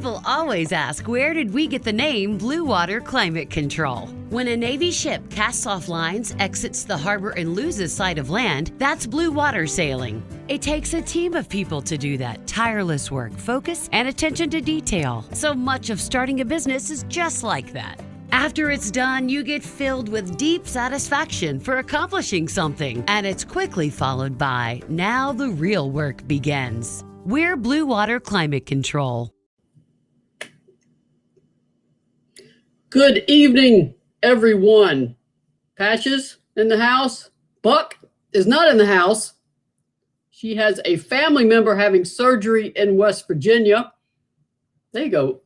People always ask, where did we get the name Blue Water Climate Control? When a Navy ship casts off lines, exits the harbor, and loses sight of land, that's blue water sailing. It takes a team of people to do that. Tireless work, focus, and attention to detail. So much of starting a business is just like that. After it's done, you get filled with deep satisfaction for accomplishing something, and it's quickly followed by, now the real work begins. We're Blue Water Climate Control. Good evening, everyone. Patches in the house. Buck is not in the house. She has a family member having surgery in West Virginia. There you go.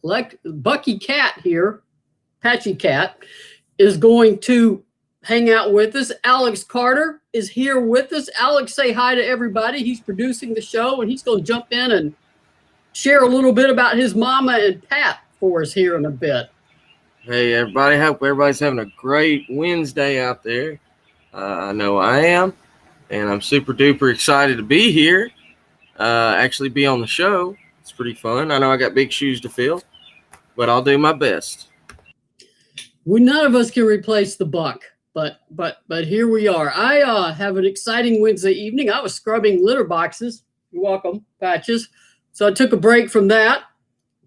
Bucky Cat here. Patchy Cat is going to hang out with us. Alex Carter is here with us. Alex, say hi to everybody. He's producing the show, and he's going to jump in and share a little bit about his mama and Pat for us here in a bit. Hey, everybody. Hope everybody's having a great Wednesday out there. I know I am, and I'm super duper excited to be here, actually be on the show. It's pretty fun. I know I got big shoes to fill, but I'll do my best. None of us can replace the Buck, but here we are. I have an exciting Wednesday evening. I was scrubbing litter boxes. You're welcome, Patches. So I took a break from that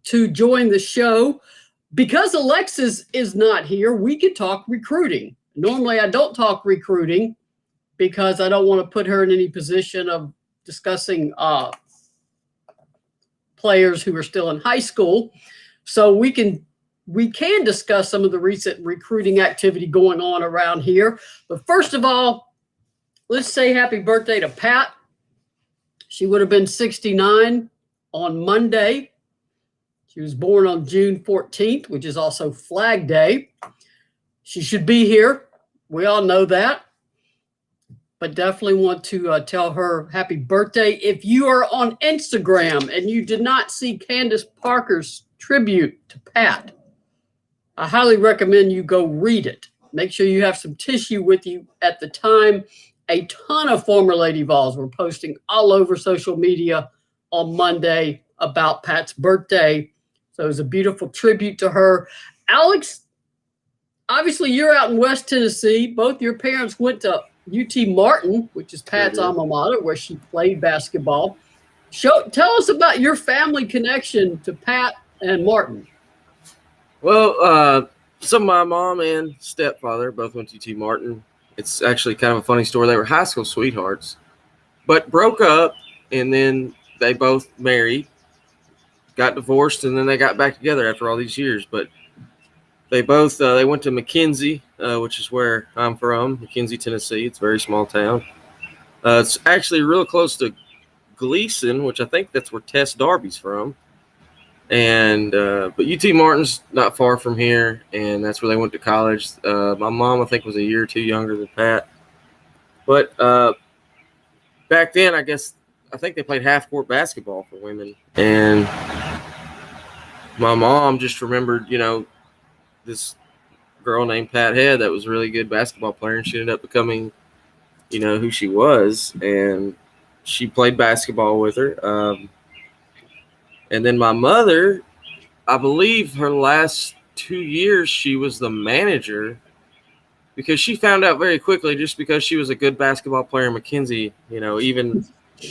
to join the show. Because Alexis is not here, we could talk recruiting. Normally, I don't talk recruiting because I don't want to put her in any position of discussing players who are still in high school. So we can discuss some of the recent recruiting activity going on around here. But first of all, let's say happy birthday to Pat. She would have been 69 on Monday. She was born on June 14th, which is also Flag Day. She should be here. We all know that. But definitely want to tell her happy birthday. If you are on Instagram and you did not see Candace Parker's tribute to Pat, I highly recommend you go read it. Make sure you have some tissue with you at the time. A ton of former Lady Vols were posting all over social media on Monday about Pat's birthday. So it was a beautiful tribute to her. Alex, obviously you're out in West Tennessee. Both your parents went to UT Martin, which is Pat's alma mater, where she played basketball. Tell us about your family connection to Pat and Martin. Well, so my mom and stepfather both went to UT Martin. It's actually kind of a funny story. They were high school sweethearts, but broke up, and then they both married, got divorced, and then they got back together after all these years. But they both they went to McKenzie, which is where I'm from, McKenzie, Tennessee. It's a very small town. It's actually real close to Gleason, which I think that's where Tess Darby's from. And but UT Martin's not far from here, and that's where they went to college. My mom, I think, was a year or two younger than Pat. But back then, I think they played half-court basketball for women. And my mom just remembered, this girl named Pat Head that was a really good basketball player, and she ended up becoming, who she was. And she played basketball with her. And then my mother, I believe her last 2 years, she was the manager because she found out very quickly, just because she was a good basketball player in McKenzie, even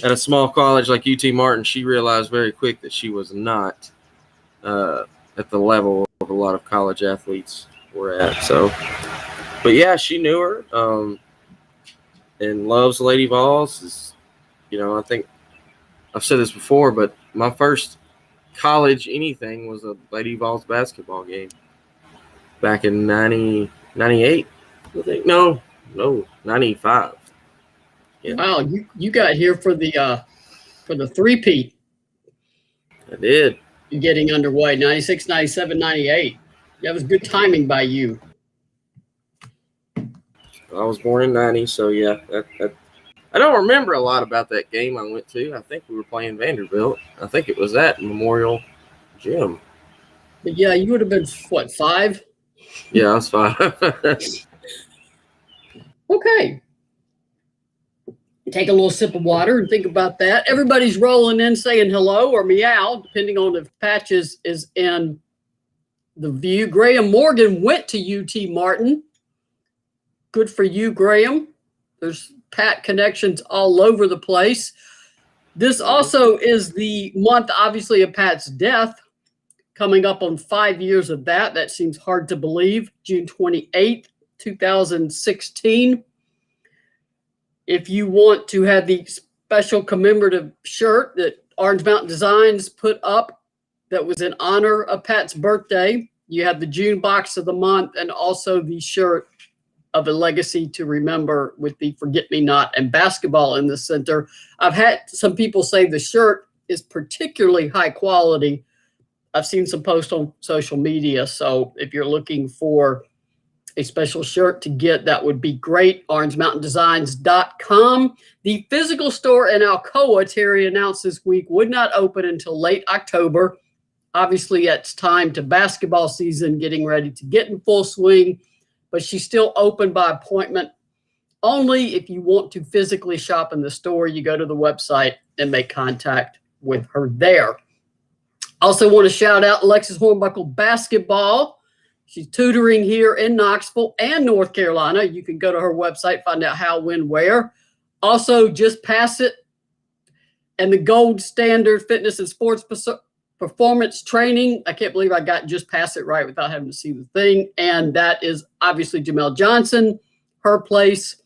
at a small college like UT Martin, she realized very quick that she was not at the level of a lot of college athletes were at. So, but yeah, she knew her and loves Lady Vols. I think I've said this before, but my first college anything was a Lady Vols basketball game back in 98. I think. No, 95. Yeah. Wow, you got here for the three-peat. I did. Getting underway, 96, 97, 98. That was good timing by you. I was born in 90, so yeah. I don't remember a lot about that game I went to. I think we were playing Vanderbilt. I think it was at Memorial Gym. But yeah, you would have been, 5? Yeah, I was 5. Okay. take a little sip of water and think about that. Everybody's rolling in saying hello or meow, depending on if Patches is in the view. Graham Morgan went to UT Martin. Good for you, Graham. There's Pat connections all over the place. This also is the month, obviously, of Pat's death. Coming up on 5 years of that. That seems hard to believe. June 28th, 2016. If you want to have the special commemorative shirt that Orange Mountain Designs put up that was in honor of Pat's birthday, you have the June box of the month and also the shirt of a legacy to remember with the Forget-Me-Not and basketball in the center. I've had some people say the shirt is particularly high quality. I've seen some posts on social media. So if you're looking for a special shirt to get, that would be great. OrangeMountainDesigns.com. The physical store in Alcoa, Terry announced this week, would not open until late October. Obviously, it's time to basketball season, getting ready to get in full swing, but she's still open by appointment. Only if you want to physically shop in the store, you go to the website and make contact with her there. Also want to shout out Alexis Hornbuckle basketball. She's tutoring here in Knoxville and North Carolina. You can go to her website, find out how, when, where. Also, Just Pass It and the Gold Standard Fitness and Sports Performance Training. I can't believe I got Just Pass It right without having to see the thing. And that is obviously Jamel Johnson, her place.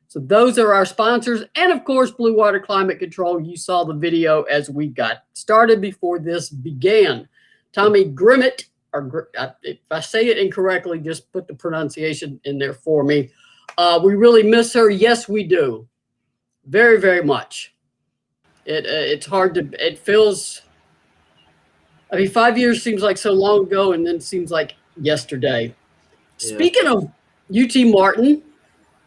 So those are our sponsors. And of course, Blue Water Climate Control. You saw the video as we got started before this began. Tommy Grimmett, or if I say it incorrectly, just put the pronunciation in there for me. We really miss her. Yes, we do. Very, very much. It's hard to, it feels, 5 years seems like so long ago and then seems like yesterday. Yeah. Speaking of UT Martin,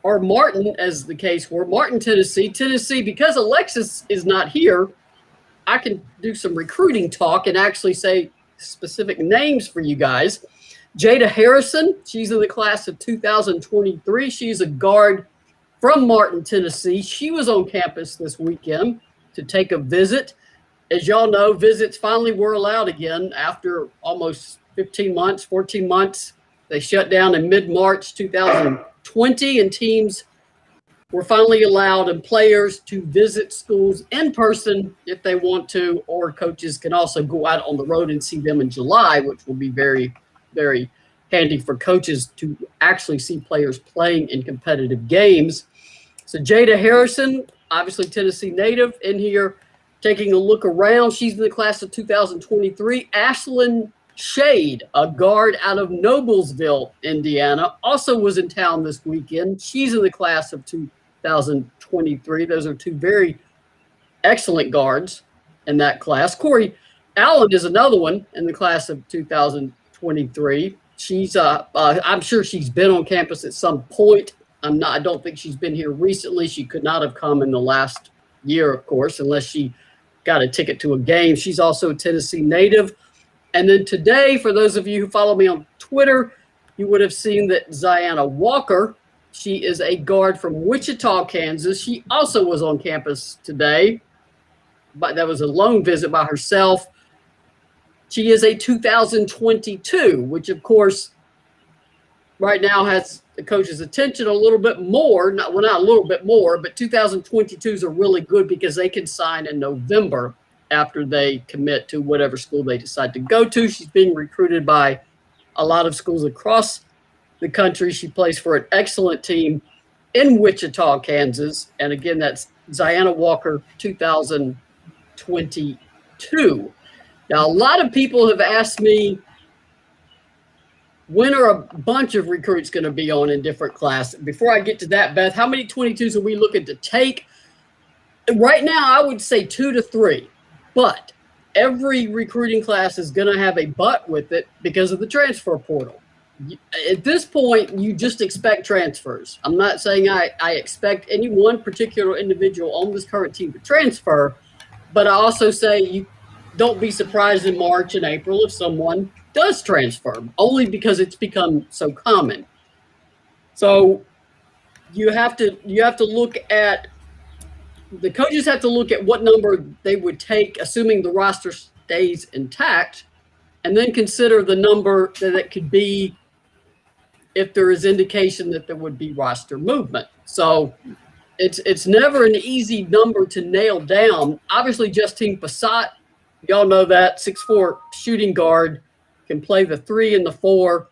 or Martin, as the case were, Martin, Tennessee, because Alexis is not here, I can do some recruiting talk and actually say specific names for you guys. Jada Harrison, she's in the class of 2023. She's a guard from Martin, Tennessee. She was on campus this weekend to take a visit. As y'all know, visits finally were allowed again after almost 14 months. They shut down in mid-March 2020, and teams were finally allowed and players to visit schools in person if they want to, or coaches can also go out on the road and see them in July, which will be very, very handy for coaches to actually see players playing in competitive games. So Jada Harrison, obviously Tennessee native, in here taking a look around. She's in the class of 2023. Ashlyn Shade, a guard out of Noblesville, Indiana, also was in town this weekend. She's in the class of 2023. Those are two very excellent guards in that class. Corey Allen is another one in the class of 2023. She's I'm sure she's been on campus at some point. I don't think she's been here recently. She could not have come in the last year, of course, unless she got a ticket to a game. She's also a Tennessee native. And then today, for those of you who follow me on Twitter, you would have seen that Ziana Walker, she is a guard from Wichita, Kansas. She also was on campus today, but that was a lone visit by herself. She is a 2022, which of course right now has the coach's attention a little bit more. Not a little bit more, but 2022s are really good because they can sign in November after they commit to whatever school they decide to go to. She's being recruited by a lot of schools across the country. She plays for an excellent team in Wichita, Kansas. And again, that's Ziana Walker, 2022. Now, a lot of people have asked me, when are a bunch of recruits going to be on in different classes? Before I get to that, Beth, how many 22s are we looking to take? Right now, I would say 2 to 3. But every recruiting class is going to have a but with it because of the transfer portal. At this point, you just expect transfers. I'm not saying I expect any one particular individual on this current team to transfer, but I also say you don't be surprised in March and April if someone does transfer, only because it's become so common. So you have to look at the coaches have to look at what number they would take, assuming the roster stays intact, and then consider the number that it could be if there is indication that there would be roster movement. So it's never an easy number to nail down. Obviously, Justine Passat, y'all know that 6'4" shooting guard, can play the 3 and the 4.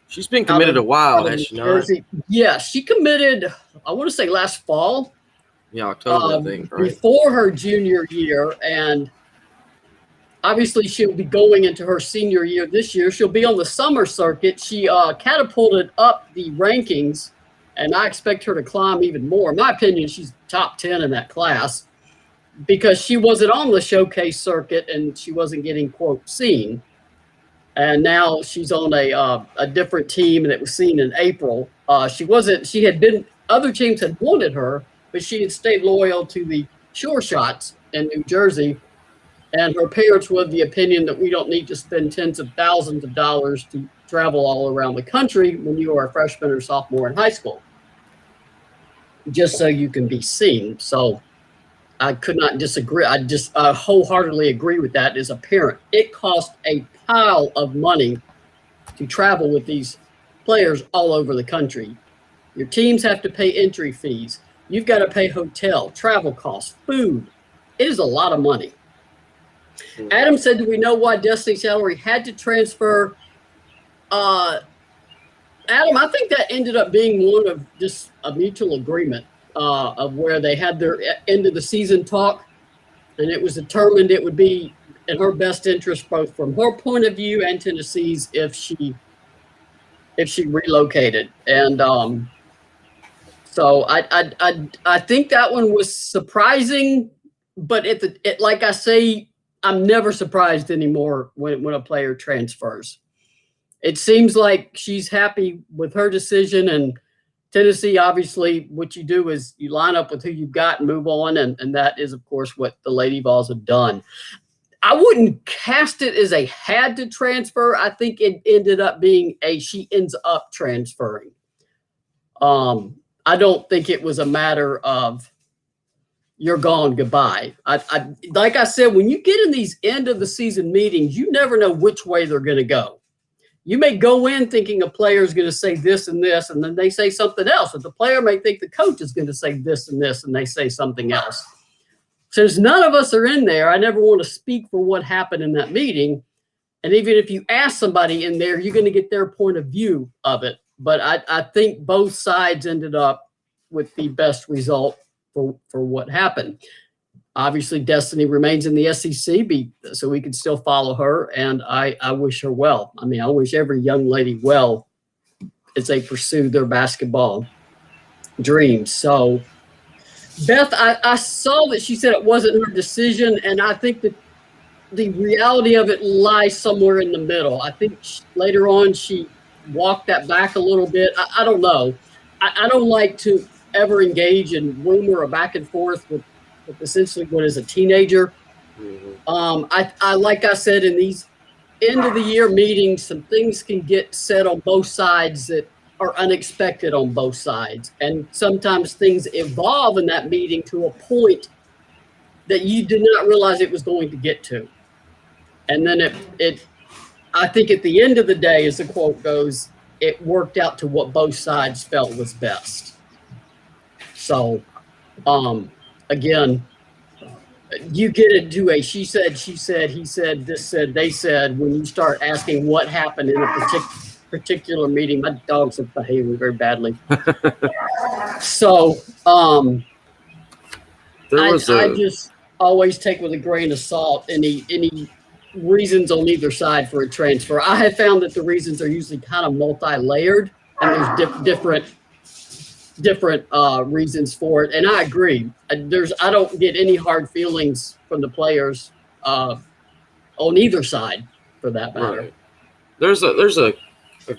She's been committed a while, has she not? Yeah, she committed, I want to say last fall. Yeah, October, I think, right? Before her junior year, and obviously she'll be going into her senior year this year. She'll be on the summer circuit. She catapulted up the rankings, and I expect her to climb even more. In my opinion, she's top 10 in that class because she wasn't on the showcase circuit and she wasn't getting, quote, seen. And now she's on a different team, and it was seen in April. She had been, other teams had wanted her, but she had stayed loyal to the Sure Shots in New Jersey. And her parents were of the opinion that we don't need to spend tens of thousands of dollars to travel all around the country when you are a freshman or sophomore in high school, just so you can be seen. So I could not disagree. I just wholeheartedly agree with that as a parent. It cost a pile of money to travel with these players all over the country. Your teams have to pay entry fees. You've got to pay hotel, travel costs, food. It is a lot of money. Adam said, do we know why Destiny Salary had to transfer? Adam, I think that ended up being one of just a mutual agreement of where they had their end of the season talk, and it was determined it would be in her best interest, both from her point of view and Tennessee's, if she relocated. And so I think that one was surprising, but like I say, I'm never surprised anymore when a player transfers. It seems like she's happy with her decision, and Tennessee, obviously, what you do is you line up with who you've got and move on, and that is, of course, what the Lady Vols have done. I wouldn't cast it as a had to transfer. I think it ended up being she ends up transferring. I don't think it was a matter of you're gone, goodbye. I like I said, when you get in these end of the season meetings, you never know which way they're going to go. You may go in thinking a player is going to say this and this, and then they say something else. Or the player may think the coach is going to say this and this, and they say something else. Since none of us are in there, I never want to speak for what happened in that meeting. And even if you ask somebody in there, you're going to get their point of view of it. But I think both sides ended up with the best result for what happened. Obviously, Destiny remains in the SEC, so we can still follow her, and I wish her well. I mean, I wish every young lady well as they pursue their basketball dreams. So, Beth, I saw that she said it wasn't her decision, and I think that the reality of it lies somewhere in the middle. I think later on she walked that back a little bit. I don't know. I don't like to ever engage in rumor or back and forth with essentially what is a teenager. Mm-hmm. I like I said, in these end of the year meetings, some things can get said on both sides that are unexpected on both sides. And sometimes things evolve in that meeting to a point that you did not realize it was going to get to. And then I think at the end of the day, as the quote goes, it worked out to what both sides felt was best. So, again, you get into a she said, he said, this said, they said, when you start asking what happened in a particular meeting. My dogs have behaved very badly. So I just always take with a grain of salt any reasons on either side for a transfer. I have found that the reasons are usually kind of multi-layered, and there's different reasons for it. And I agree. I don't get any hard feelings from the players on either side, for that matter. Right. There's a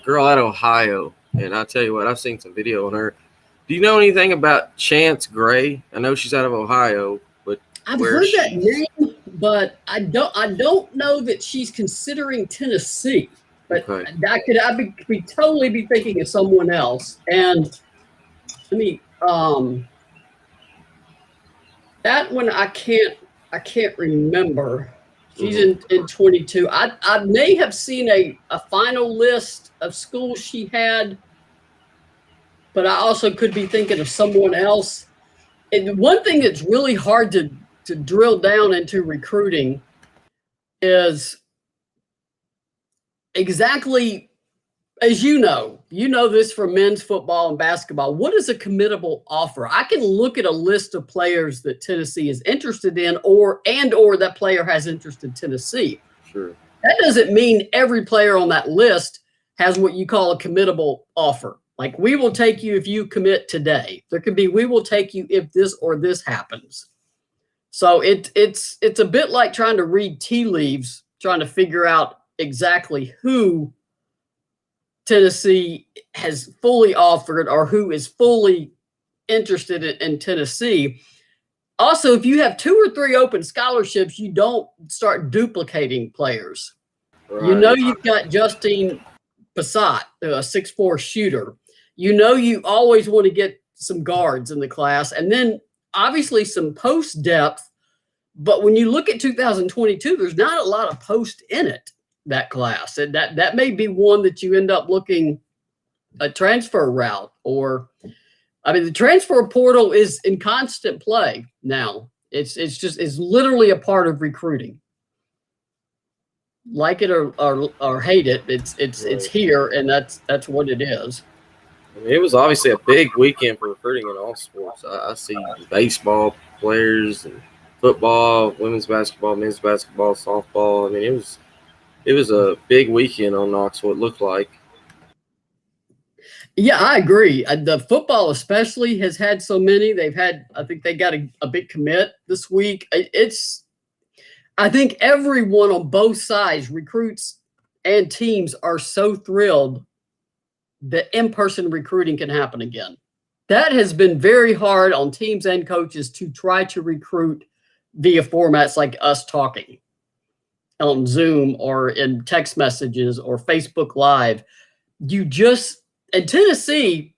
girl out of Ohio, and I tell you what, I've seen some video on her. Do you know anything about Chance Gray? I know she's out of Ohio, but I've heard that name, but I don't know that she's considering Tennessee. But okay. I could totally be thinking of someone else. And let me That one I can't remember. She's in 22. I may have seen a final list of schools she had, but I also could be thinking of someone else. And one thing that's really hard to drill down into recruiting is exactly, as you know this from men's football and basketball. What is a committable offer? I can look at a list of players that Tennessee is interested in, or that player has interest in Tennessee. Sure. That doesn't mean every player on that list has what you call a committable offer. Like, we will take you if you commit today. There could be, we will take you if this or this happens. So it's a bit like trying to read tea leaves, trying to figure out exactly who Tennessee has fully offered or who is fully interested in Tennessee. Also, if you have 2 or 3 open scholarships, you don't start duplicating players. Right. You know, you've got Justine Passat, a 6'4" shooter. You know, you always want to get some guards in the class, and then obviously some post depth. But when you look at 2022, there's not a lot of post in it, that class. And that may be one that you end up looking a transfer route, or, I mean, the transfer portal is in constant play now. It's literally a part of recruiting. Like it or hate it, it's here, and that's what it is. I mean, it was obviously a big weekend for recruiting in all sports. I see baseball players and football, women's basketball, men's basketball, softball. I mean, it was a big weekend on Knoxville, it looked like. Yeah, I agree. The football especially has had so many. I think they got a big commit this week. I think everyone on both sides, recruits and teams, are so thrilled that in-person recruiting can happen again. That has been very hard on teams and coaches to try to recruit via formats like us talking on Zoom or in text messages or Facebook Live. And Tennessee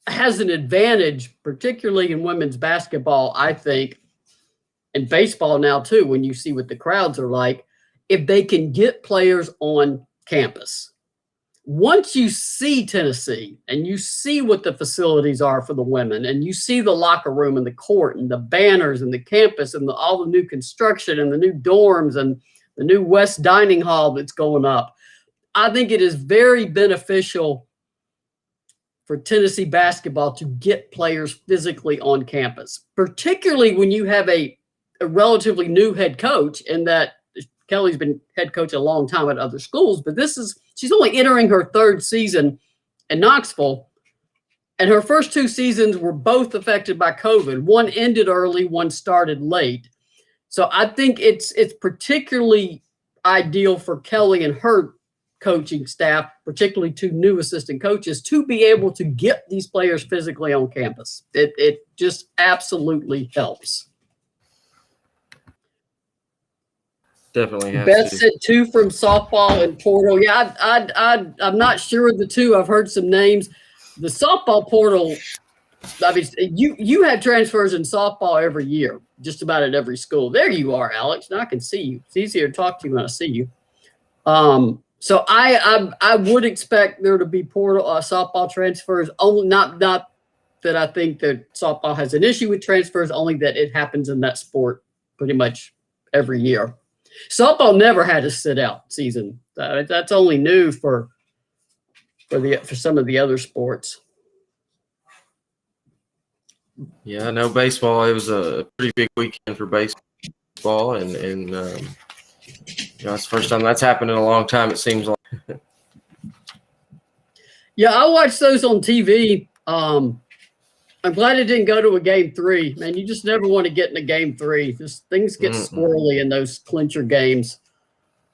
has an advantage, particularly in women's basketball, I think, and baseball now too, when you see what the crowds are like, if they can get players on campus. Once you see Tennessee and you see what the facilities are for the women, and you see the locker room and the court and the banners and the campus and all the new construction and the new dorms and the new West Dining Hall that's going up, I think it is very beneficial for Tennessee basketball to get players physically on campus, particularly when you have a relatively new head coach, and that Kelly's been head coach a long time at other schools, but she's only entering her 3rd season in Knoxville, and her first 2 seasons were both affected by COVID. One ended early, one started late. So I think it's particularly ideal for Kelly and her coaching staff, particularly 2 new assistant coaches, to be able to get these players physically on campus. It just absolutely helps. Definitely has Beth to. said 2 from softball and portal. Yeah, I'm not sure of the 2. I've heard some names. The softball portal, I mean, you had transfers in softball every year, just about at every school. There you are, Alex. Now I can see you. It's easier to talk to you when I see you. So I would expect there to be portal softball transfers. Only not that I think that softball has an issue with transfers, only that it happens in that sport pretty much every year. Softball never had a sit-out season. That's only new for some of the other sports. Yeah, I know baseball. It was a pretty big weekend for baseball, and you know, it's the first time that's happened in a long time, it seems like. Yeah, I watched those on TV. I'm glad it didn't go to a game 3. Man, you just never want to get in a game 3. Just things get squirrely in those clincher games.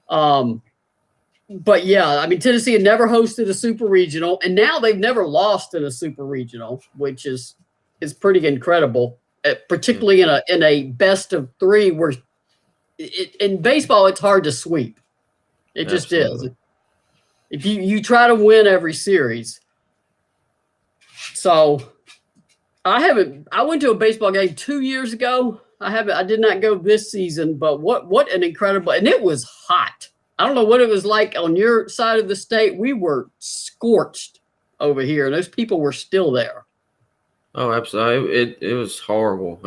But yeah, I mean, Tennessee had never hosted a super regional, and now they've never lost in a super regional, which is pretty incredible. Particularly in a best of 3, where in baseball it's hard to sweep. It just is. If you try to win every series, so. I went to a baseball game 2 years ago. I did not go this season, but what an incredible, and it was hot. I don't know what it was like on your side of the state. We were scorched over here, and those people were still there. Oh, absolutely. It was horrible.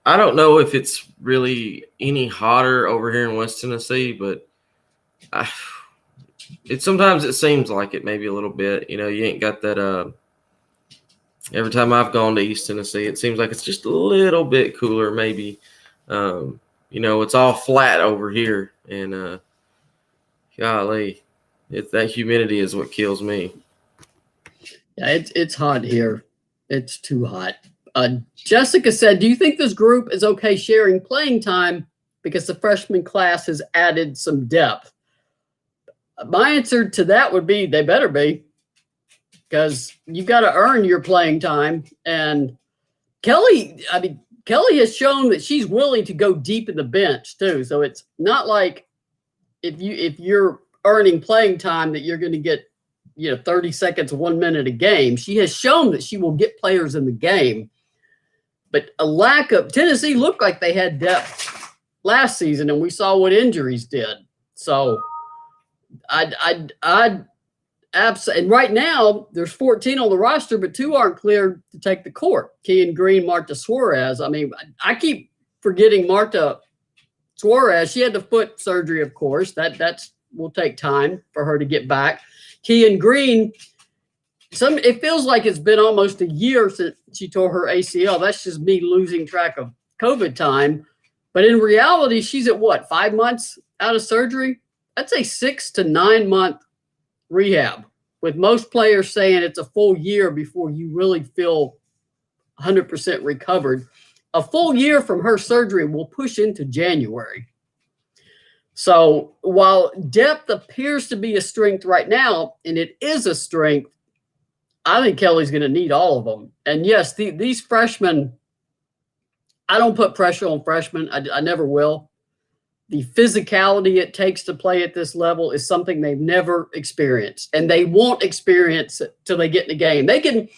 I don't know if it's really any hotter over here in West Tennessee, but sometimes it seems like it, maybe a little bit. You ain't got that. Every time I've gone to East Tennessee, it seems like it's just a little bit cooler, maybe. It's all flat over here, and golly, that humidity is what kills me. Yeah, it's hot here. It's too hot. Jessica said, do you think this group is okay sharing playing time because the freshman class has added some depth? My answer to that would be they better be, because you got to earn your playing time. And Kelly has shown that she's willing to go deep in the bench too. So it's not like if you're earning playing time that you're going to get 30 seconds, 1 minute a game. She has shown that she will get players in the game. But a lack of Tennessee looked like they had depth last season, and we saw what injuries did. So I'd absolutely. And right now there's 14 on the roster, but 2 aren't cleared to take the court. Kean Green, Marta Suarez. I mean, I keep forgetting Marta Suarez. She had the foot surgery, of course. That's will take time for her to get back. Kean Green. It feels like it's been almost a year since she tore her ACL. That's just me losing track of COVID time. But in reality, she's at what, 5 months out of surgery? That's a 6 to 9 month rehab, with most players saying it's a full year before you really feel 100% recovered. A full year from her surgery will push into January. So while depth appears to be a strength right now, and it is a strength, I think Kelly's going to need all of them. And yes, these freshmen, I don't put pressure on freshmen. I never will. The physicality it takes to play at this level is something they've never experienced, and they won't experience it till they get in the game. They can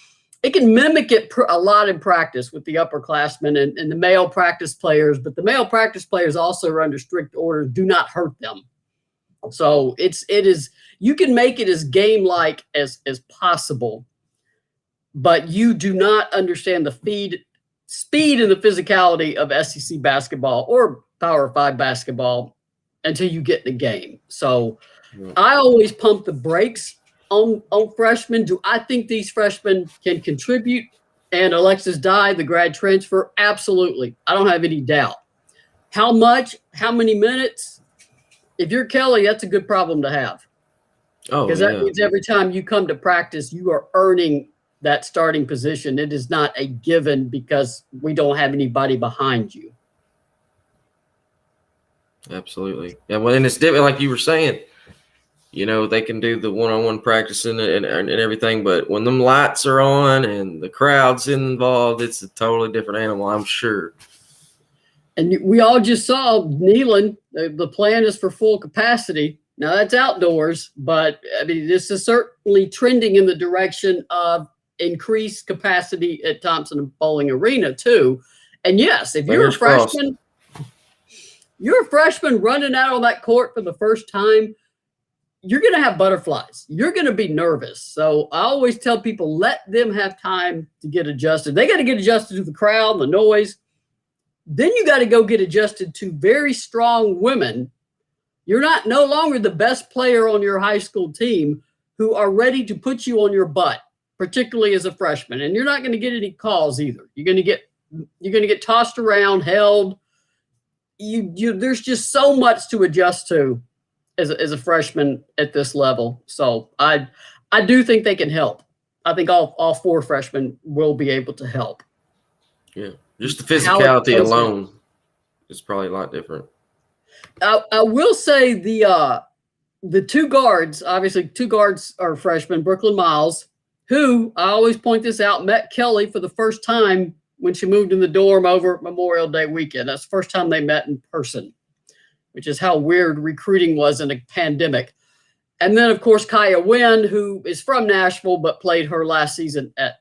mimic it a lot in practice with the upperclassmen and the male practice players, but the male practice players also are under strict orders. Do not hurt them. So it is you can make it as game-like as possible, but you do not understand the speed and the physicality of SEC basketball or Power 5 basketball until you get in the game. So I always pump the brakes on freshmen. Do I think these freshmen can contribute? And Alexis Dye, the grad transfer, absolutely. I don't have any doubt. How much? How many minutes? If you're Kelly, that's a good problem to have. Oh, because that means every time you come to practice, you are earning that starting position. It is not a given because we don't have anybody behind you. Absolutely. Yeah, well, and it's different, like you were saying. They can do the one-on-one practicing and everything, but when them lights are on and the crowd's involved, it's a totally different animal, I'm sure. And we all just saw Neyland. The plan is for full capacity. Now that's outdoors, but I mean, this is certainly trending in the direction of increased capacity at Thompson Bowling Arena too. And yes, if you're a freshman, running out on that court for the first time, you're going to have butterflies. You're going to be nervous. So I always tell people, let them have time to get adjusted. They got to get adjusted to the crowd, the noise. Then you got to go get adjusted to very strong women. You're no longer the best player on your high school team who are ready to put you on your butt, particularly as a freshman. And you're not going to get any calls either. You're going to get tossed around, held. There's just so much to adjust to as a freshman at this level. So I do think they can help. I think all 4 freshmen will be able to help. Yeah, just the physicality alone is probably a lot different. I will say the 2 guards, obviously 2 guards are freshmen, Brooklyn Miles, who, I always point this out, met Kelly for the first time when she moved in the dorm over Memorial Day weekend. That's the first time they met in person, which is how weird recruiting was in a pandemic. And then, of course, Kaya Wynn, who is from Nashville but played her last season at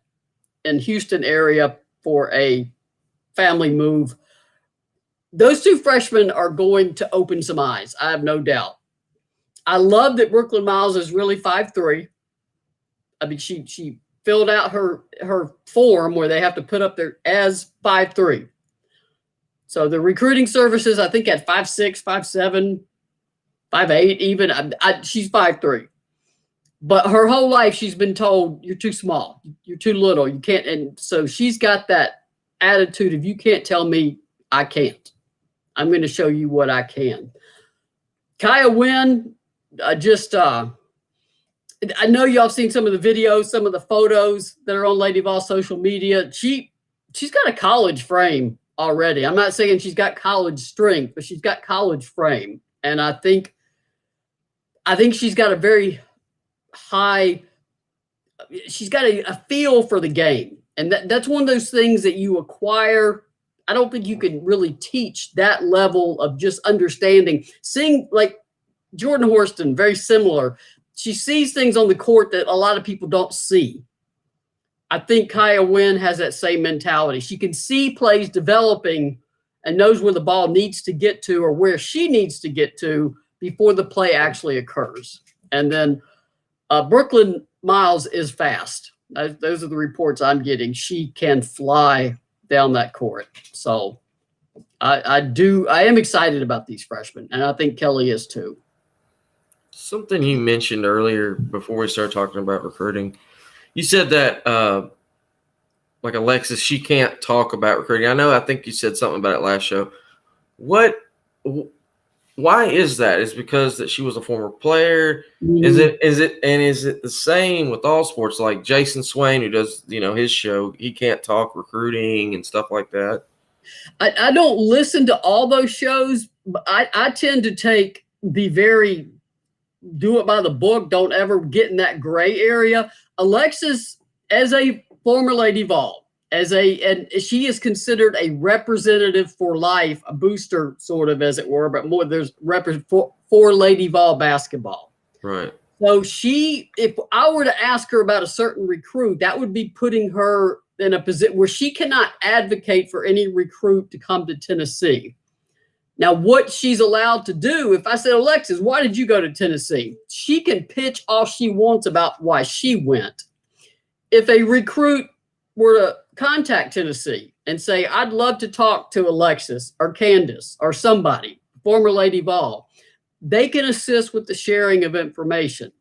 in Houston area for a family move. Those two freshmen are going to open some eyes. I have no doubt. I love that Brooklyn Miles is really 5'3". I mean, she filled out her form where they have to put up there as 5'3". So the recruiting services, I think, at 5'6", 5'7", 5'8", even. She's 5'3". But her whole life, she's been told, you're too small, you're too little, you can't. And so she's got that attitude of, you can't tell me I can't. I'm going to show you what I can. Kaya Wynn, I know y'all seen some of the videos, some of the photos that are on Lady Vol social media. She's got a college frame already. I'm not saying she's got college strength, but she's got college frame. And I think she's got a very high, she's got a feel for the game. And that's one of those things that you acquire. I don't think you can really teach that level of just understanding. Seeing, like Jordan Horston, very similar. She sees things on the court that a lot of people don't see. I think Kaya Wynn has that same mentality. She can see plays developing and knows where the ball needs to get to or where she needs to get to before the play actually occurs. And then Brooklyn Miles is fast. Those are the reports I'm getting. She can fly down that court. So I am excited about these freshmen, and I think Kelly is too. Something you mentioned earlier before we started talking about recruiting, you said that like Alexis, she can't talk about recruiting. I think you said something about it last show. Why is that? Is it because that she was a former player? Mm-hmm. Is it the same with all sports? Like Jason Swain, who does, his show, he can't talk recruiting and stuff like that. I don't listen to all those shows, but I tend to take the very do it by the book, don't ever get in that gray area. Alexis, as a former Lady Vol, and she is considered a representative for life, a booster sort of, as it were, but more there's for Lady Vol basketball. Right. So if I were to ask her about a certain recruit, that would be putting her in a position where she cannot advocate for any recruit to come to Tennessee. Now, what she's allowed to do, if I said, Alexis, why did you go to Tennessee? She can pitch all she wants about why she went. If a recruit were to contact Tennessee and say, I'd love to talk to Alexis or Candace or somebody, former Lady Vol, they can assist with the sharing of information.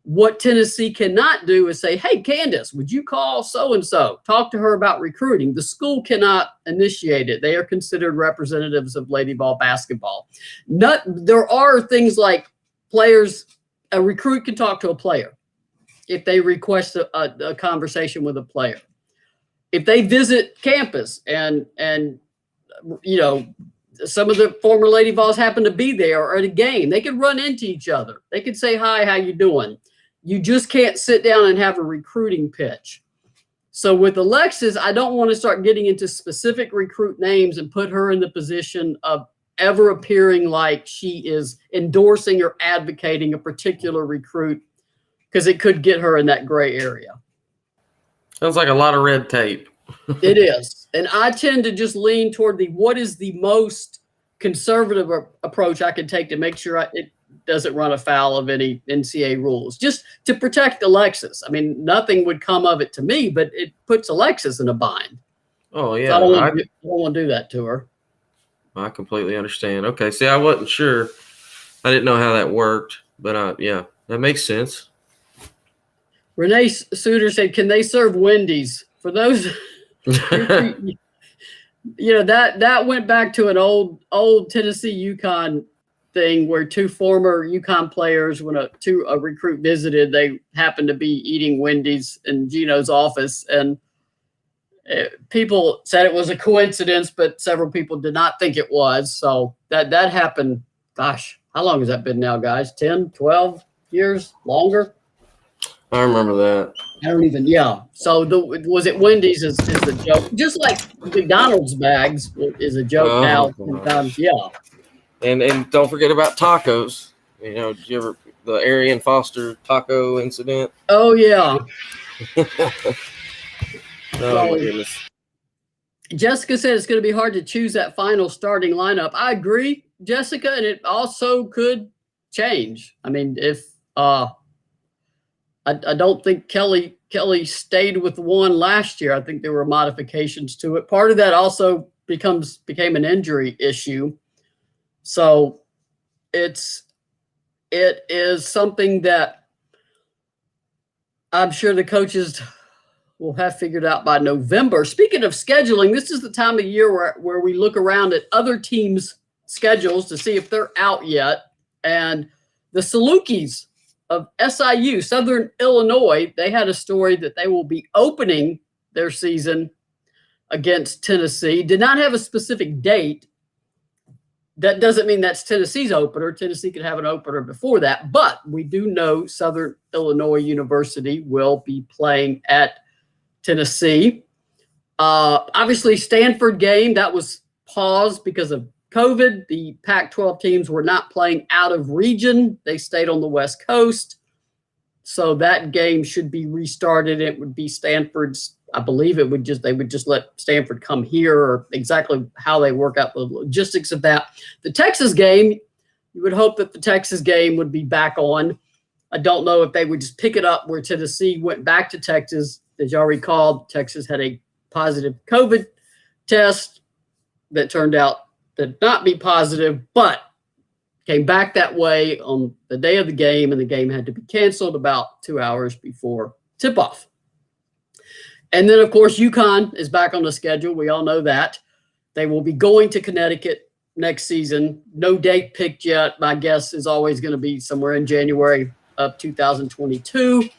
What Tennessee cannot do is say, hey, Candace, would you call so-and-so? Talk to her about recruiting. The school cannot initiate it. They are considered representatives of Lady Vol basketball. There are things like players, a recruit can talk to a player if they request a conversation with a player. If they visit campus and some of the former Lady Vols happen to be there or at a game, they could run into each other. They could say, hi, how you doing? You just can't sit down and have a recruiting pitch. So with Alexis, I don't want to start getting into specific recruit names and put her in the position of ever appearing like she is endorsing or advocating a particular recruit, because it could get her in that gray area. Sounds like a lot of red tape. It is. And I tend to just lean toward what is the most conservative approach I can take to make sure it doesn't run afoul of any NCAA rules, just to protect Alexis. I mean, nothing would come of it to me, but it puts Alexis in a bind. Oh, yeah. So I don't want to do that to her. I completely understand. Okay. See, I wasn't sure. I didn't know how that worked, but yeah, that makes sense. Renee Suter said, can they serve Wendy's? For those, that went back to an old Tennessee UConn thing where two former UConn players, when a recruit visited, they happened to be eating Wendy's in Gino's office, and people said it was a coincidence, but several people did not think it was. So that happened. Gosh, how long has that been now, guys? 10, 12 years, longer? I remember that. I don't even, yeah. So was it Wendy's is the joke. Just like McDonald's bags is a joke now. Sometimes, yeah. And don't forget about tacos. Did you ever, the Arian Foster taco incident? Oh, yeah. Oh my goodness. Jessica said it's going to be hard to choose that final starting lineup. I agree, Jessica, and it also could change. I mean, if I don't think Kelly stayed with one last year. I think there were modifications to it. Part of that also became an injury issue. So it is something that I'm sure the coaches will have figured out by November. Speaking of scheduling, this is the time of year where we look around at other teams' schedules to see if they're out yet. And the Salukis of SIU, Southern Illinois, they had a story that they will be opening their season against Tennessee. Did not have a specific date. That doesn't mean that's Tennessee's opener. Tennessee could have an opener before that, but we do know Southern Illinois University will be playing at Tennessee. Obviously, Stanford game, that was paused because of COVID. The Pac-12 teams were not playing out of region. They stayed on the West Coast. So that game should be restarted. It would be Stanford's, I believe they would just let Stanford come here, or exactly how they work out the logistics of that. The Texas game, you would hope that the Texas game would be back on. I don't know if they would just pick it up where Tennessee went back to Texas. As y'all recall, Texas had a positive COVID test that turned out to not be positive, but came back that way on the day of the game, and the game had to be canceled about 2 hours before tip-off. And then, of course, UConn is back on the schedule. We all know that. They will be going to Connecticut next season. No date picked yet. My guess is always going to be somewhere in January of 2022.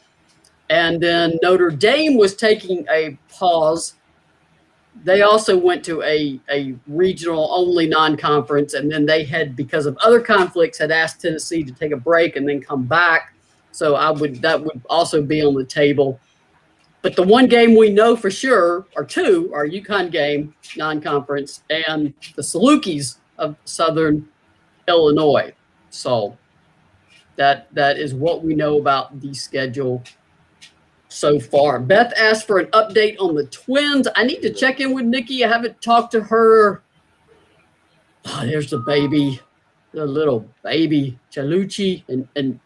And then Notre Dame was taking a pause. They also went to a regional-only non-conference, and then they had, because of other conflicts, had asked Tennessee to take a break and then come back. So that would also be on the table. But the one game we know for sure, or two, are UConn game, non-conference, and the Salukis of Southern Illinois. So that is what we know about the schedule so far. Beth asked for an update on the Twins. I need to check in with Nikki. I haven't talked to her. Oh, there's the baby, the little baby, Chaluchi and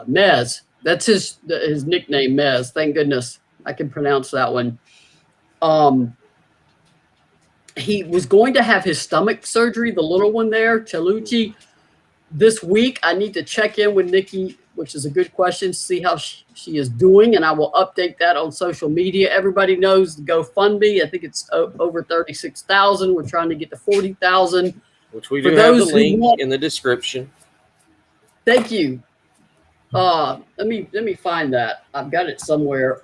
Mez. That's his nickname, Mez. Thank goodness I can pronounce that one. He was going to have his stomach surgery, the little one there, Chaluchi, this week. I need to check in with Nikki, which is a good question, see how she is doing, and I will update that on social media. Everybody knows the GoFundMe. I think it's over 36,000. We're trying to get to 40,000. Which we do have the link in the description. Thank you. Let me find that. I've got it somewhere.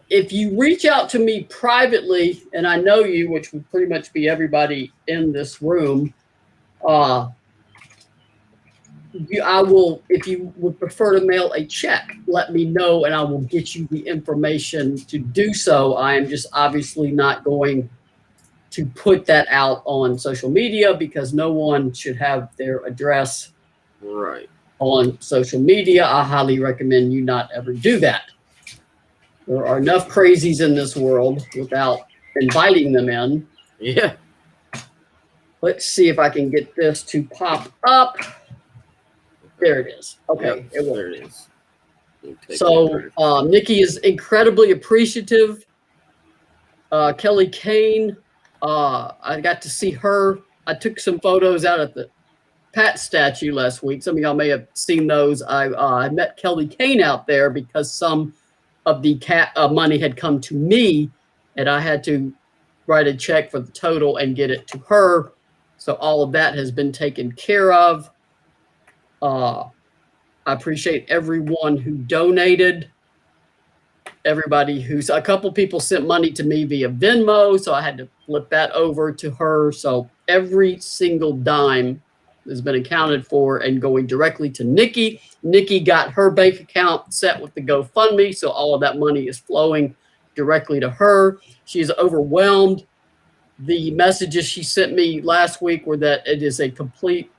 If you reach out to me privately, and I know you, which would pretty much be everybody in this room, I will, if you would prefer to mail a check, let me know and I will get you the information to do so. I am just obviously not going to put that out on social media because no one should have their address on social media. I highly recommend you not ever do that. There are enough crazies in this world without inviting them in. Yeah. Let's see if I can get this to pop up. There it is. Okay, yep, there it is. So Nikki is incredibly appreciative. Kelly Kane, I got to see her. I took some photos out at the Pat statue last week. Some of y'all may have seen those. I met Kelly Kane out there because some of the money had come to me, and I had to write a check for the total and get it to her. So all of that has been taken care of. I appreciate everyone who donated. Everybody a couple people sent money to me via Venmo, so I had to flip that over to her. So every single dime has been accounted for and going directly to Nikki. Nikki got her bank account set with the GoFundMe, so all of that money is flowing directly to her. She's overwhelmed. The messages she sent me last week were that it is a complete,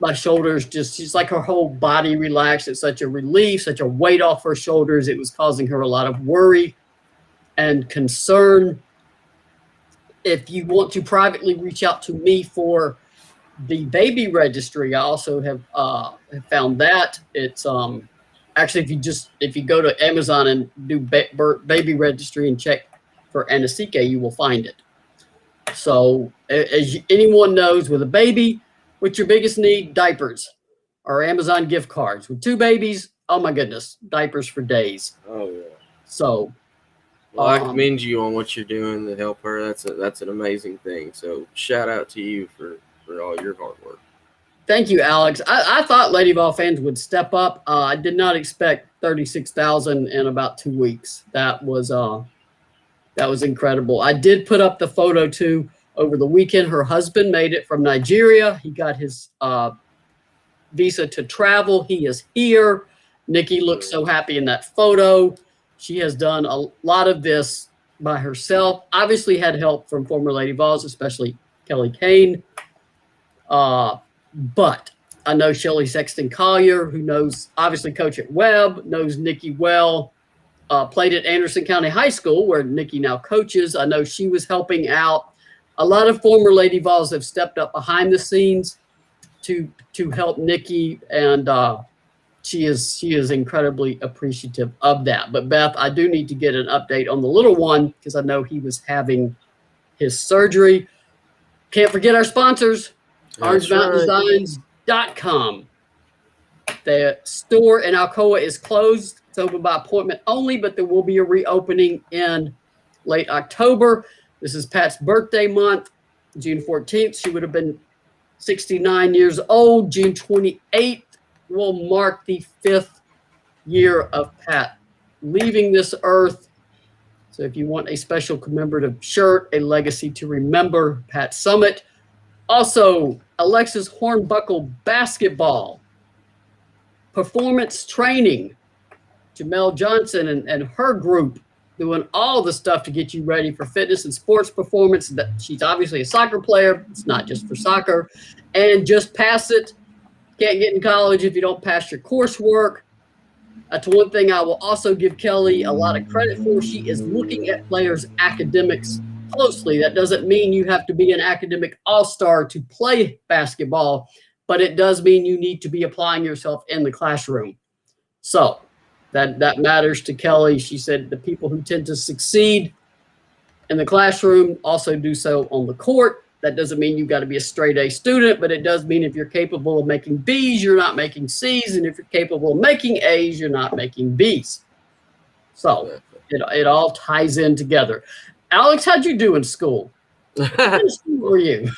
my shoulders she's like her whole body relaxed. It's such a relief, such a weight off her shoulders. It was causing her a lot of worry and concern. If you want to privately reach out to me for the baby registry, I also have found that it's actually if you go to Amazon and do baby registry and check for Anasike, you will find it. So as anyone knows, with a baby, what's your biggest need? Diapers or Amazon gift cards. With 2 babies, oh my goodness, diapers for days. Oh yeah. So well, I commend you on what you're doing to help her. That's an amazing thing. So shout out to you for all your hard work. Thank you, Alex. I thought Lady Vol fans would step up. I did not expect 36,000 in about 2 weeks. That was incredible. I did put up the photo too over the weekend. Her husband made it from Nigeria. He got his visa to travel. He is here. Nikki looks so happy in that photo. She has done a lot of this by herself. Obviously had help from former Lady Vols, especially Kelly Kane. But I know Shelly Sexton Collier, who knows, obviously Coach at Webb, knows Nikki well, played at Anderson County High School, where Nikki now coaches. I know she was helping out. A lot of former Lady Vols have stepped up behind the scenes to help Nikki, and she is incredibly appreciative of that. But Beth, I do need to get an update on the little one because I know he was having his surgery. Can't forget our sponsors, OrangeMountainDesigns.com. The store in Alcoa is closed. It's open by appointment only, but there will be a reopening in late October. This is Pat's birthday month, June 14th. She would have been 69 years old. June 28th will mark the 5th year of Pat leaving this earth. So if you want a special commemorative shirt, a legacy to remember, Pat Summit. Also, Alexis Hornbuckle basketball, performance training. Jamel Johnson and her group doing all the stuff to get you ready for fitness and sports performance. She's obviously a soccer player. It's not just for soccer. And just pass it. Can't get in college if you don't pass your coursework. That's one thing I will also give Kelly a lot of credit for. She is looking at players' academics closely. That doesn't mean you have to be an academic all-star to play basketball, but it does mean you need to be applying yourself in the classroom. So that matters to Kelly. She said the people who tend to succeed in the classroom also do so on the court. That doesn't mean you've got to be a straight A student, but it does mean if you're capable of making B's, you're not making C's. And if you're capable of making A's, you're not making B's. So it all ties in together. Alex, how'd you do in school? What kind of school were you?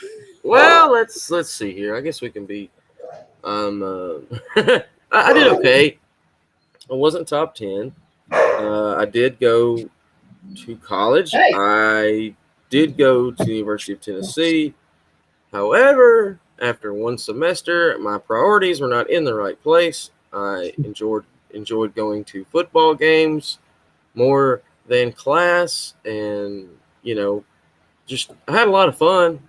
Well, let's see here. I guess we can be. I did okay. I wasn't top 10. I did go to college. Hey. I did go to the University of Tennessee. However, after one semester, my priorities were not in the right place. I enjoyed going to football games more than class, and just I had a lot of fun.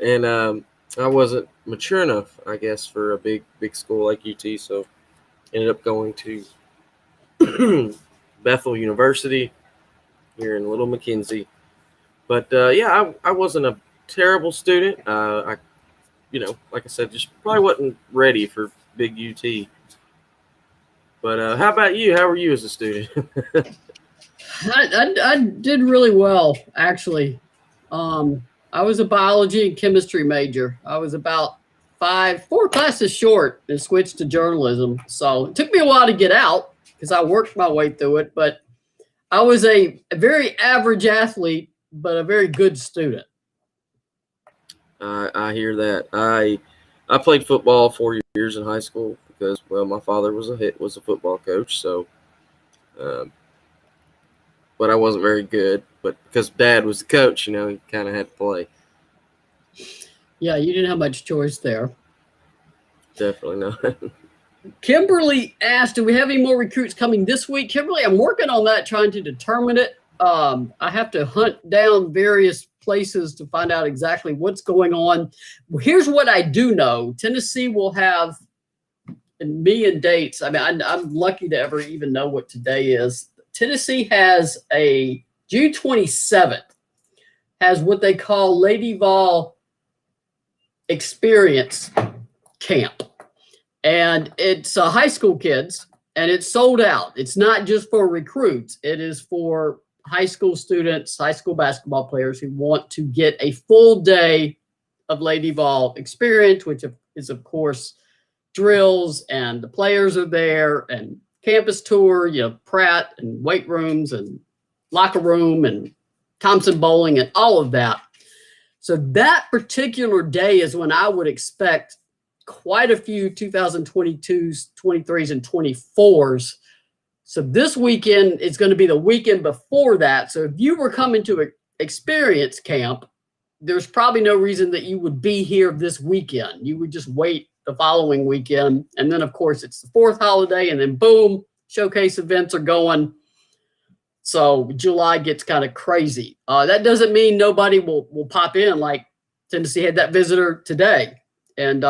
And I wasn't mature enough, I guess, for a big school like UT, so ended up going to Bethel University here in Little McKenzie. But I wasn't a terrible student. Like I said, just probably wasn't ready for big UT. But how about you? How were you as a student? I did really well, actually. I was a biology and chemistry major. I was about 4 classes short and switched to journalism. So it took me a while to get out because I worked my way through it. But I was a very average athlete, but a very good student. I hear that. I played football 4 years in high school because, well, my father was a football coach. So, but I wasn't very good. But because Dad was the coach, he kind of had to play. Yeah, you didn't have much choice there. Definitely not. Kimberly asked, do we have any more recruits coming this week? Kimberly, I'm working on that, trying to determine it. I have to hunt down various places to find out exactly what's going on. Well, here's what I do know. Tennessee will have a million dates. I mean, I'm lucky to ever even know what today is. Tennessee has a June 27th has what they call Lady Vol Experience Camp. And it's high school kids, and it's sold out. It's not just for recruits. It is for high school students, high school basketball players who want to get a full day of Lady Vol experience, which is, of course, drills, and the players are there, and campus tour, Pratt and weight rooms and locker room and Thompson bowling and all of that. So that particular day is when I would expect quite a few 2022s, 23s, and 24s. So this weekend is going to be the weekend before that. So if you were coming to an experience camp, there's probably no reason that you would be here this weekend. You would just wait the following weekend. And then, of course, it's the fourth holiday, and then boom, showcase events are going. So July gets kind of crazy. That doesn't mean nobody will pop in. Like Tennessee had that visitor today. And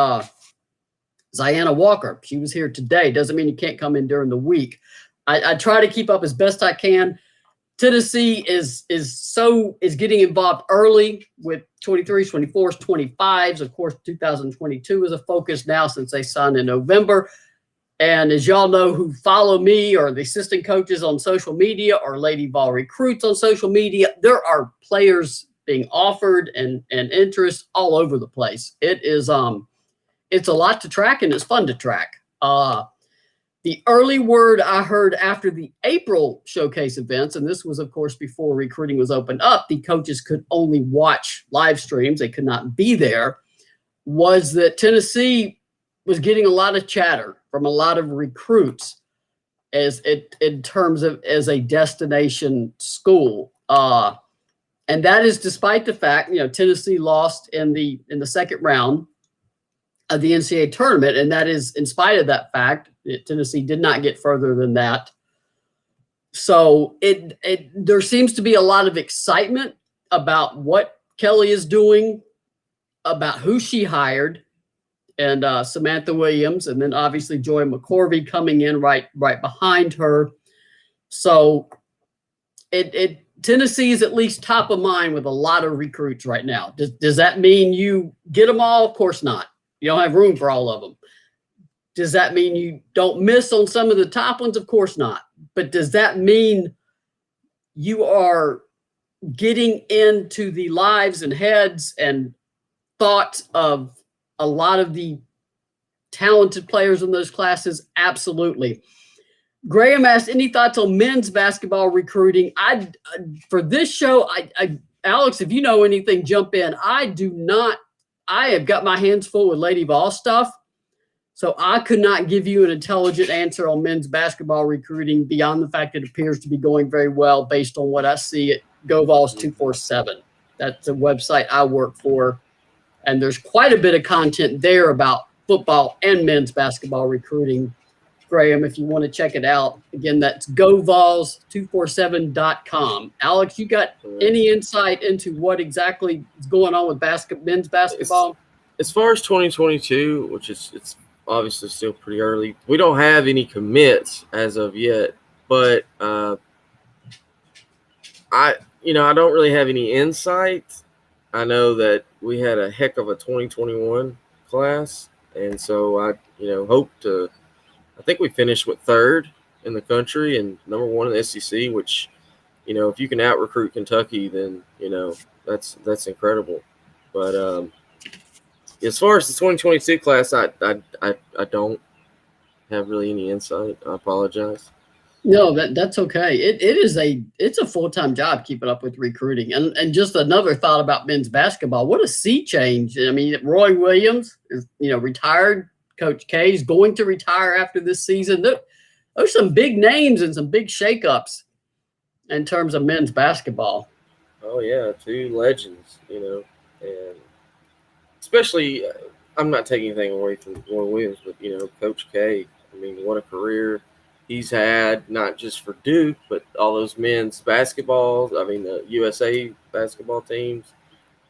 Ziana Walker, she was here today. Doesn't mean you can't come in during the week. I try to keep up as best I can. Tennessee is getting involved early with 23s, 24s, 25s. Of course, 2022 is a focus now since they signed in November. And as y'all know who follow me or the assistant coaches on social media or Lady Vol recruits on social media, there are players being offered and interest all over the place. It's a lot to track, and it's fun to track. The early word I heard after the April showcase events, and this was, of course, before recruiting was opened up, the coaches could only watch live streams. They could not be there, was that Tennessee was getting a lot of chatter from a lot of recruits in terms of as a destination school. And that is despite the fact, Tennessee lost in the second round of the NCAA tournament. And that is in spite of that fact. Tennessee did not get further than that. So there seems to be a lot of excitement about what Kelly is doing, about who she hired, and Samantha Williams, and then obviously Joy McCorvey coming in right behind her. So Tennessee is at least top of mind with a lot of recruits right now. Does that mean you get them all? Of course not. You don't have room for all of them. Does that mean you don't miss on some of the top ones? Of course not. But does that mean you are getting into the lives and heads and thoughts of a lot of the talented players in those classes? Absolutely. Graham asked, any thoughts on men's basketball recruiting? For this show, Alex, if you know anything, jump in. I do not. I have got my hands full with Lady Vol stuff. So I could not give you an intelligent answer on men's basketball recruiting beyond the fact that it appears to be going very well based on what I see at GoVols 247. That's the website I work for. And there's quite a bit of content there about football and men's basketball recruiting. Graham, if you want to check it out. Again, that's govols247.com. Alex, you got any insight into what exactly is going on with men's basketball? As far as 2022, which it's obviously still pretty early, we don't have any commits as of yet, but I don't really have any insight. I know that we had a heck of a 2021 class, and so I think we finished with third in the country and number one in the SEC, which, if you can out-recruit Kentucky, then, that's incredible. But as far as the 2022 class, I don't have really any insight. I apologize. No, that's okay. It's a full-time job keeping up with recruiting. And just another thought about men's basketball. What a sea change. I mean, Roy Williams is, retired. Coach K is going to retire after this season. There's some big names and some big shakeups in terms of men's basketball. Oh, yeah, two legends, and especially, I'm not taking anything away from Roy Williams, but, Coach K, I mean, what a career he's had, not just for Duke, but all those men's basketballs, I mean, the USA basketball teams,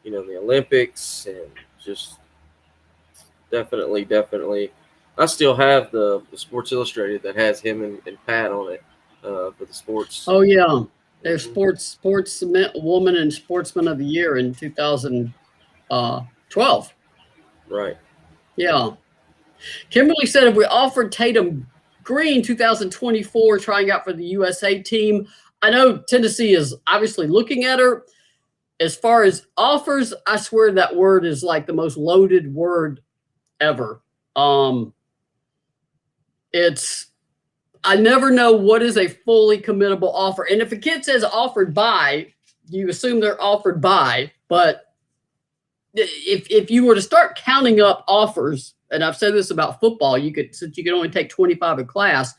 the Olympics, and just definitely. I still have the Sports Illustrated that has him and Pat on it. for the sports. Oh yeah, they're sportswoman and sportsman of the year in 2012. Right. Yeah. Kimberly said if we offered Tatum Green 2024 trying out for the USA team, I know Tennessee is obviously looking at her. As far as offers, I swear that word is like the most loaded word ever. I never know what is a fully committable offer. And if a kid says offered by, you assume they're offered by. But if you were to start counting up offers, and I've said this about football, since you can only take 25 a class,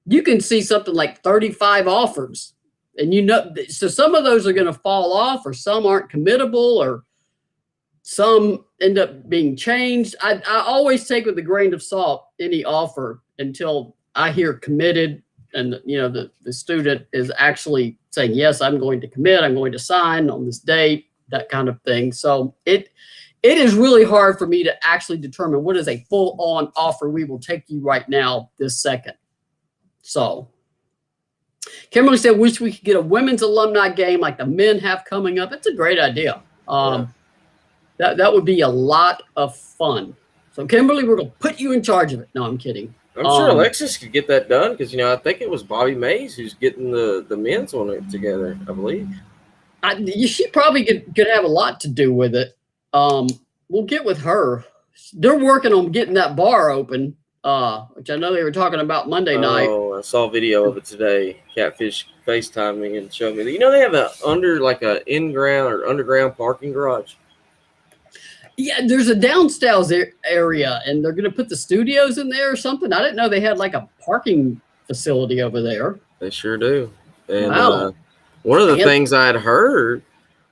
you can see something like 35 offers. And so some of those are going to fall off, or some aren't committable, or some end up being changed. I always take with a grain of salt any offer until I hear committed, and the student is actually saying, yes, I'm going to commit, I'm going to sign on this date, that kind of thing. So it is really hard for me to actually determine what is a full-on offer we will take you right now this second. So Kimberly said, wish we could get a women's alumni game like the men have coming up. It's a great idea. That would be a lot of fun. So Kimberly, we're going to put you in charge of it. No, I'm kidding. I'm sure Alexis could get that done because, I think it was Bobby Mays who's getting the men's on it together, I believe. She probably could have a lot to do with it. We'll get with her. They're working on getting that bar open, which I know they were talking about Monday night. Oh, I saw a video of it today. Catfish FaceTimed me and showed me that. They have a in-ground or underground parking garage. Yeah, there's a downstairs area, and they're going to put the studios in there or something. I didn't know they had like a parking facility over there. They sure do. And wow. One of the things I had heard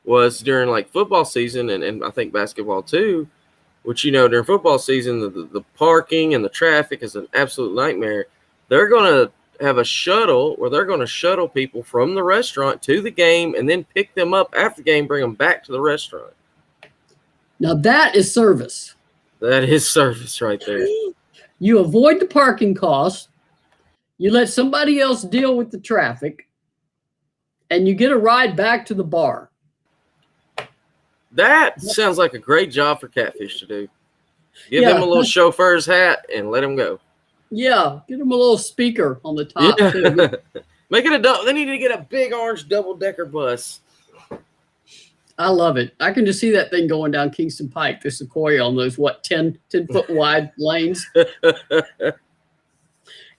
was during like football season and I think basketball too, which, during football season, the parking and the traffic is an absolute nightmare. They're going to have a shuttle where they're going to shuttle people from the restaurant to the game and then pick them up after the game, bring them back to the restaurant. Now that is service. That is service right there. You avoid the parking costs. You let somebody else deal with the traffic, and you get a ride back to the bar. That sounds like a great job for Catfish to do. Give them a little chauffeur's hat and let them go. Yeah, get them a little speaker on the top. Too. Make it they need to get a big orange double-decker bus. I love it. I can just see that thing going down Kingston Pike to Sequoia on those, 10-foot wide lanes.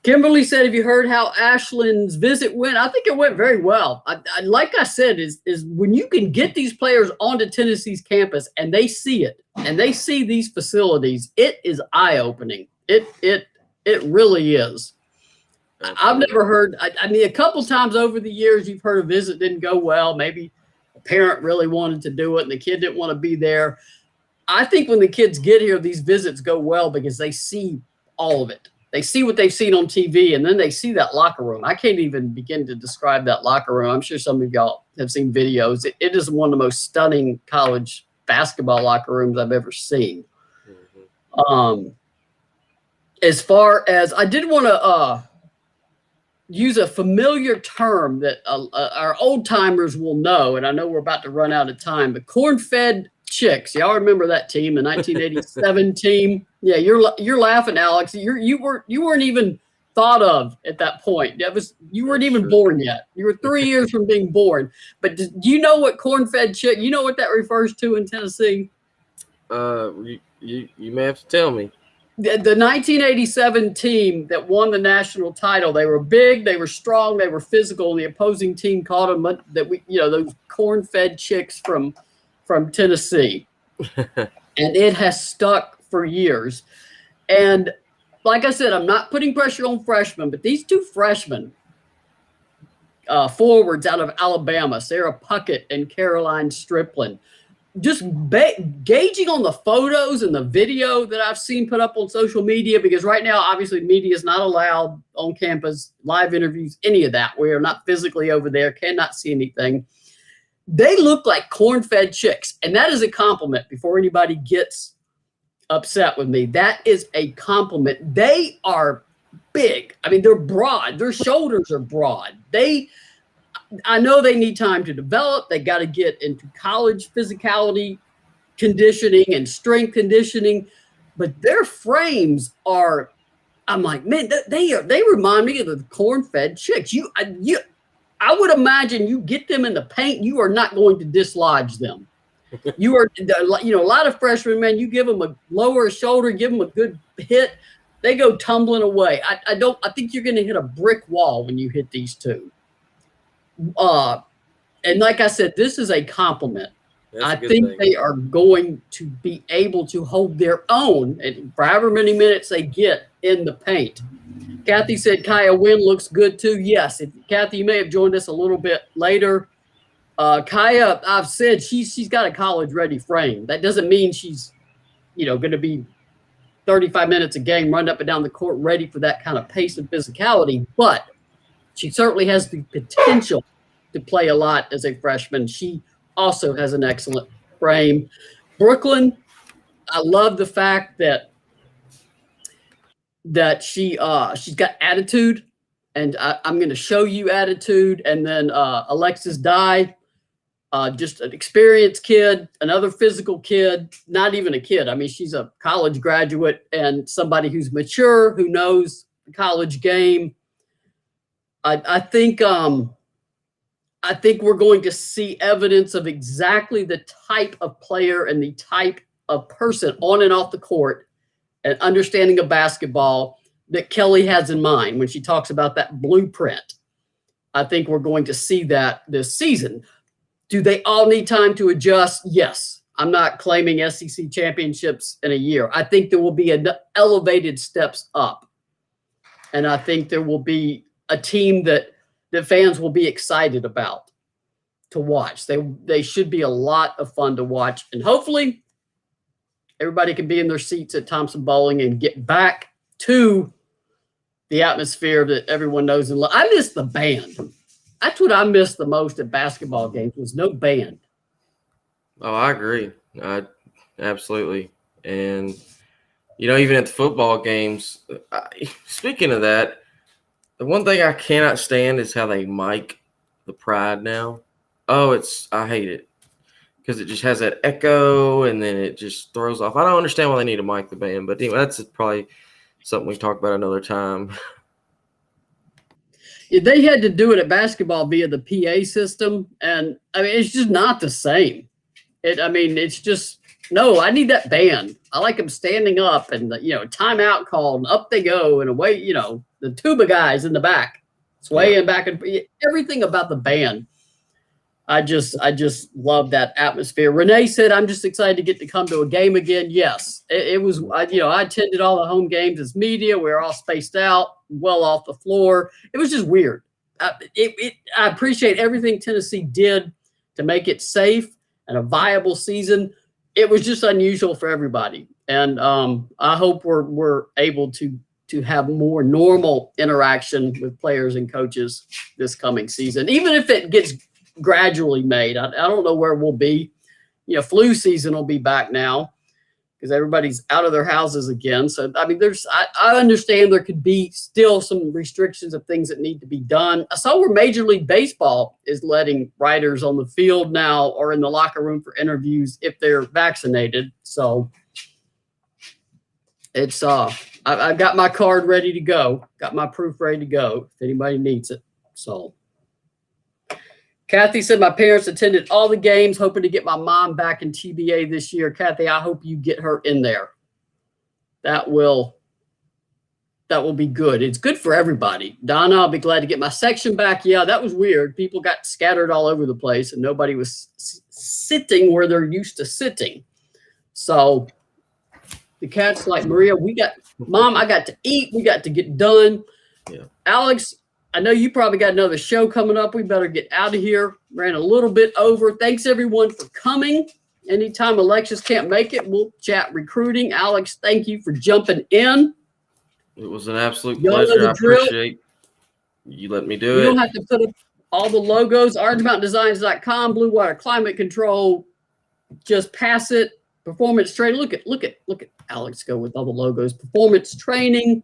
Kimberly said, have you heard how Ashland's visit went? I think it went very well. Like I said, is when you can get these players onto Tennessee's campus and they see it, and they see these facilities, it is eye-opening. It really is. I've never heard, a couple times over the years, you've heard a visit didn't go well. Maybe a parent really wanted to do it and the kid didn't want to be there. I think when the kids get here, these visits go well because they see all of it. They see what they've seen on TV, and then they see that locker room. I can't even begin to describe that locker room. I'm sure some of y'all have seen videos. It is one of the most stunning college basketball locker rooms I've ever seen. Mm-hmm. As far as I did want to use a familiar term that our old timers will know, and I know we're about to run out of time, but corn-fed chicks. Y'all remember that team, the 1987 team? Yeah, you're laughing, Alex. You weren't even thought of at that point. You weren't even born yet. You were 3 years from being born. But do you know what corn-fed chick? You know what that refers to in Tennessee? You may have to tell me. The 1987 team that won the national title, they were big, they were strong, they were physical, and the opposing team called them those corn-fed chicks from Tennessee. And it has stuck for years. And like I said, I'm not putting pressure on freshmen, but these two freshmen, forwards out of Alabama, Sarah Puckett and Caroline Strickland, just gauging on the photos and the video that I've seen put up on social media, because right now, obviously, media is not allowed on campus, live interviews, any of that. We are not physically over there, cannot see anything. They look like corn-fed chicks, and that is a compliment before anybody gets upset with me. That is a compliment. They are big. I mean, they're broad. Their shoulders are broad. I know they need time to develop. They got to get into college physicality conditioning and strength conditioning, but their frames are, I'm like, man, they remind me of the corn-fed chicks. I would imagine you get them in the paint, you are not going to dislodge them. You are, a lot of freshmen, man, you give them a lower shoulder, give them a good hit, they go tumbling away. I think you're going to hit a brick wall when you hit these two. And like I said, this is a compliment. I think they are going to be able to hold their own for however many minutes they get in the paint. Kathy said Kaya Wynn looks good too. Yes, Kathy, you may have joined us a little bit later. Kaya, I've said she's got a college-ready frame. That doesn't mean she's, going to be 35 minutes a game, run up and down the court, ready for that kind of pace and physicality. But she certainly has the potential to play a lot as a freshman. She also has an excellent frame. Brooklyn, I love the fact that she's got attitude, and I'm going to show you attitude. And then Alexis Dye, just an experienced kid, another physical kid, not even a kid. I mean, she's a college graduate and somebody who's mature, who knows the college game. I think we're going to see evidence of exactly the type of player and the type of person on and off the court and understanding of basketball that Kelly has in mind when she talks about that blueprint. I think we're going to see that this season. Do they all need time to adjust? Yes. I'm not claiming SEC championships in a year. I think there will be elevated steps up. And I think there will be a team that fans will be excited about to watch. They should be a lot of fun to watch. And hopefully everybody can be in their seats at Thompson Bowling and get back to the atmosphere that everyone knows and loves. I miss the band. That's what I miss the most at basketball games, was no band. Oh, I agree. Absolutely. And, even at the football games, speaking of that, the one thing I cannot stand is how they mic the Pride now. Oh, I hate it because it just has that echo and then it just throws off. I don't understand why they need to mic the band, but anyway, that's probably something we talk about another time. Yeah, they had to do it at basketball via the PA system, and I mean it's just not the same. It's just no. I need that band. I like them standing up and timeout called and up they go and away. The tuba guys in the back, swaying back and everything about the band. I just love that atmosphere. Renee said, "I'm just excited to get to come to a game again." Yes, it was. I attended all the home games as media. We were all spaced out, well off the floor. It was just weird. I appreciate everything Tennessee did to make it safe and a viable season. It was just unusual for everybody, and I hope we're able to have more normal interaction with players and coaches this coming season, even if it gets gradually made. I don't know where we'll be. Flu season will be back now because everybody's out of their houses again. So, I understand there could be still some restrictions of things that need to be done. I saw where Major League Baseball is letting writers on the field now or in the locker room for interviews if they're vaccinated. So it's, I've got my card ready to go, got my proof ready to go if anybody needs it. So Kathy said, my parents attended all the games, hoping to get my mom back in TBA this year. Kathy, I hope you get her in there. That will be good. It's good for everybody. Donna, I'll be glad to get my section back. Yeah, that was weird. People got scattered all over the place and nobody was sitting where they're used to sitting. So the cat's like, Maria, Mom, I got to eat. We got to get done. Yeah. Alex, I know you probably got another show coming up. We better get out of here. Ran a little bit over. Thanks, everyone, for coming. Anytime Alexis can't make it, we'll chat recruiting. Alex, thank you for jumping in. It was an absolute pleasure. I appreciate you letting me do it. You don't have to put up all the logos. OrangeMountainDesigns.com, Blue Water Climate Control. Just pass it. Performance training. Look at Alex go with all the logos. Performance training.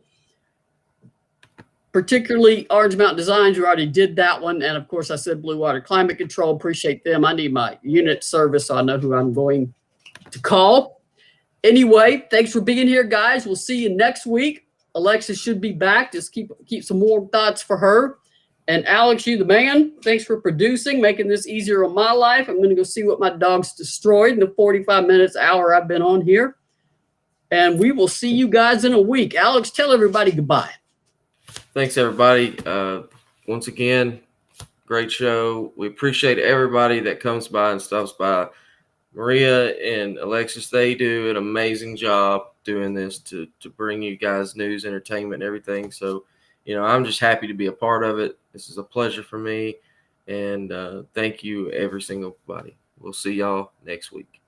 particularly Orange Mountain Designs. You already did that one. And of course, I said Blue Water Climate Control. Appreciate them. I need my unit service, so I know who I'm going to call. Anyway, thanks for being here, guys. We'll see you next week. Alexis should be back. Just keep some more thoughts for her. And Alex, you the man. Thanks for producing, making this easier on my life. I'm going to go see what my dog's destroyed in the 45 minutes, hour I've been on here. And we will see you guys in a week. Alex, tell everybody goodbye. Thanks, everybody. Once again, great show. We appreciate everybody that comes by and stops by. Maria and Alexis, they do an amazing job doing this to bring you guys news, entertainment, and everything. So, I'm just happy to be a part of it. This is a pleasure for me. And thank you, every single body. We'll see y'all next week.